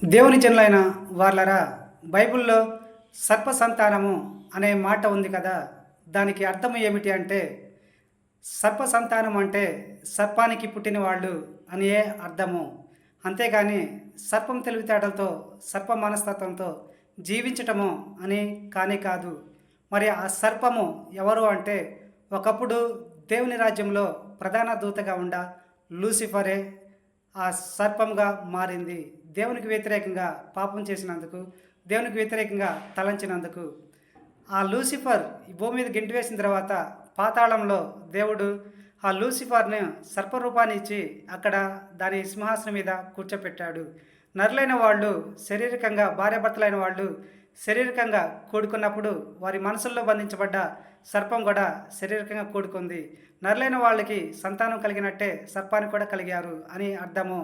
దేవుని జనులైన వాళ్ళరా, బైబిల్లో సర్ప సంతానము అనే మాట ఉంది కదా! దానికి అర్థం ఏమిటి అంటే, సర్ప సంతానం అంటే సర్పానికి పుట్టిన వాళ్ళు అనియే అర్థము. అంతేగాని సర్పం తెలివితేటలతో, సర్ప మనస్తత్వంతో జీవించటము అని కానే కాదు. మరి ఆ సర్పము ఎవరు అంటే, ఒకప్పుడు దేవుని రాజ్యంలో ప్రధాన దూతగా లూసిఫరే ఆ సర్పంగా మారింది. దేవునికి వ్యతిరేకంగా పాపం చేసినందుకు, దేవునికి వ్యతిరేకంగా తలంచినందుకు. ఆ లూసిఫర్ ఈ భూమి మీద గెంటి వేసిన తర్వాత పాతాళంలో దేవుడు ఆ లూసిఫర్‌ని సర్పరూపాన్ని ఇచ్చి అక్కడ దాని సింహాసనం మీద కూర్చోపెట్టాడు. నరులైన వాళ్ళు శారీరకంగా భార్యాభర్తలైన వాళ్ళు శారీరకంగా కూడుకున్నప్పుడు వారి మనసుల్లో బంధించబడ్డ సర్పం కూడా శారీరకంగా కూడుకుంది. నరులైన వాళ్ళకి సంతానం కలిగినట్టే సర్పానికి కూడా కలిగారు అని అర్థము.